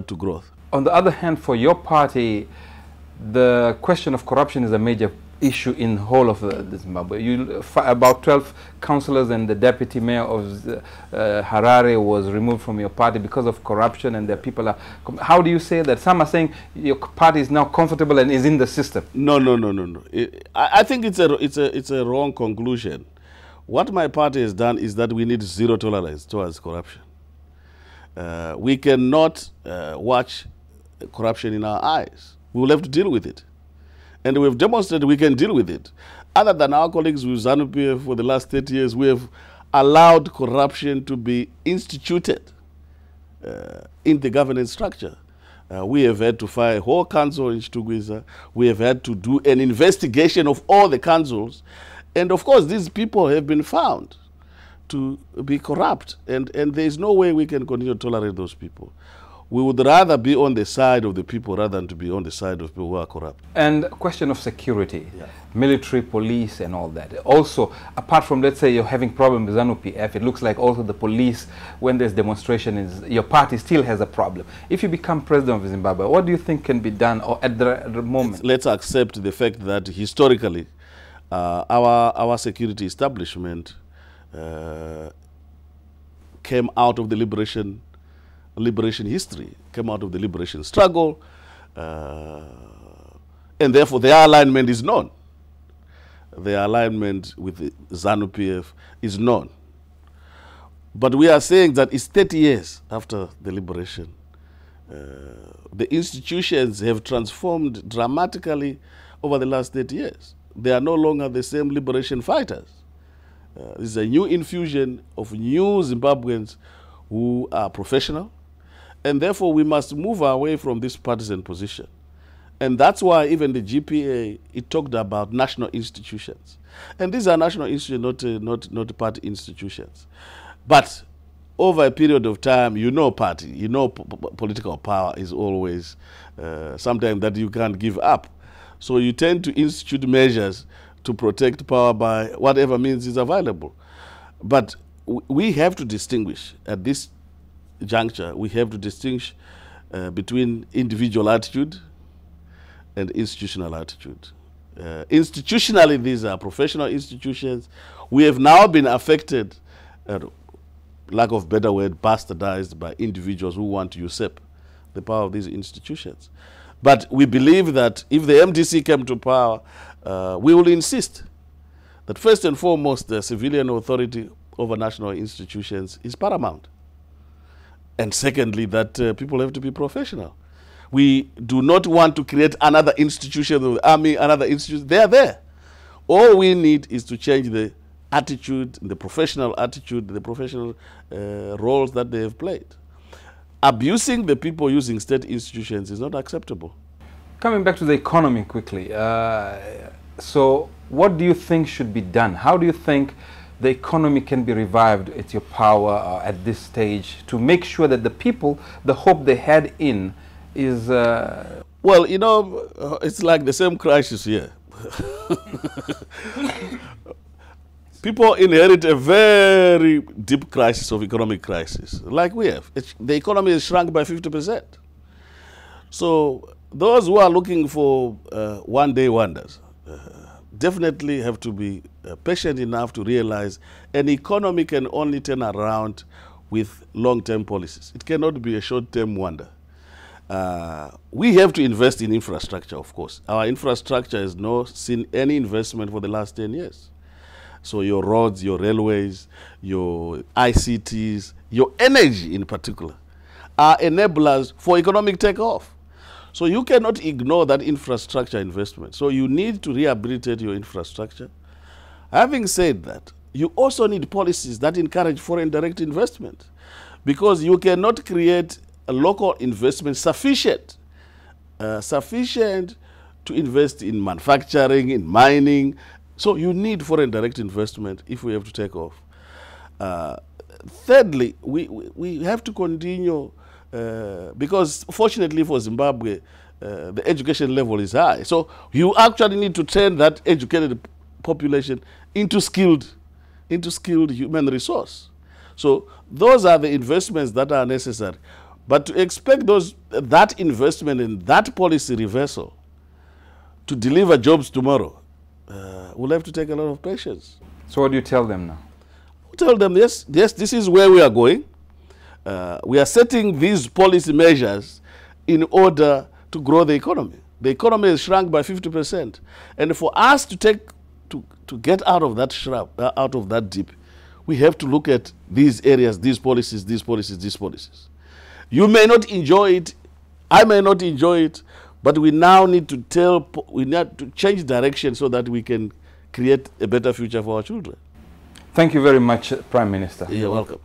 to growth. On the other hand, for your party, the question of corruption is a major issue in whole of the Zimbabwe. About 12 councillors and the deputy mayor of Harare was removed from your party because of corruption, and the people are... How do you say that? Some are saying your party is now comfortable and is in the system. No. I think it's a wrong conclusion. What my party has done is that we need zero tolerance towards corruption. We cannot watch corruption in our eyes. We will have to deal with it. And we've demonstrated we can deal with it. Other than our colleagues with ZANU-PF for the last 30 years, we have allowed corruption to be instituted in the governance structure. We have had to fire a whole council in Chitugwiza. We have had to do an investigation of all the councils. And of course, these people have been found to be corrupt. And there is no way we can continue to tolerate those people. We would rather be on the side of the people rather than to be on the side of people who are corrupt. And a question of security, military, police and all that. Also, apart from, let's say, you're having problems with ZANU-PF, it looks like also the police, when there's demonstration, your party still has a problem. If you become president of Zimbabwe, what do you think can be done or at the moment? Let's accept the fact that historically, our security establishment came out of the liberation history, came out of the liberation struggle, and therefore their alignment is known. Their alignment with the ZANU-PF is known. But we are saying that it's 30 years after the liberation. The institutions have transformed dramatically over the last 30 years. They are no longer the same liberation fighters. This is a new infusion of new Zimbabweans who are professional, and therefore we must move away from this partisan position. And that's why even the GPA, it talked about national institutions. And these are national institutions, not party institutions. But over a period of time, you know party, you know political power is always something that you can't give up. So you tend to institute measures to protect power by whatever means is available. But we have to distinguish at this juncture, we have to distinguish between individual attitude and institutional attitude. Institutionally, these are professional institutions. We have now been affected, lack of better word, bastardized by individuals who want to usurp the power of these institutions. But we believe that if the MDC came to power, we will insist that first and foremost, the civilian authority over national institutions is paramount. And secondly, that people have to be professional. We do not want to create another institution of the army, another institution. They are there. All we need is to change the attitude, the professional attitude, the professional roles that they have played. Abusing the people using state institutions is not acceptable. Coming back to the economy quickly. So what do you think should be done? How do you think the economy can be revived at your power at this stage to make sure that the people, the hope they had in is... Well, you know, it's like the same crisis here. People inherit a very deep crisis of economic crisis, like we have. The economy is shrunk by 50%. So those who are looking for one-day wonders definitely have to be patient enough to realize an economy can only turn around with long-term policies. It cannot be a short-term wonder. We have to invest in infrastructure, of course. Our infrastructure has not seen any investment for the last 10 years. So your roads, your railways, your ICTs, your energy in particular, are enablers for economic takeoff. So you cannot ignore that infrastructure investment. So you need to rehabilitate your infrastructure. Having said that, you also need policies that encourage foreign direct investment, because you cannot create a local investment sufficient to invest in manufacturing, in mining. So you need foreign direct investment if we have to take off. Thirdly, we have to continue, because fortunately for Zimbabwe, the education level is high. So you actually need to turn that educated population into skilled human resource. So those are the investments that are necessary. But to expect that investment and that policy reversal to deliver jobs tomorrow, we'll have to take a lot of patience. So what do you tell them now? Tell them, yes, this is where we are going. We are setting these policy measures in order to grow the economy. The economy has shrunk by 50%. And for us to get out of that out of that dip, we have to look at these areas, these policies, these policies, these policies. You may not enjoy it, I may not enjoy it, but we now need to change direction so that we can create a better future for our children. Thank you very much, Prime Minister. You're welcome.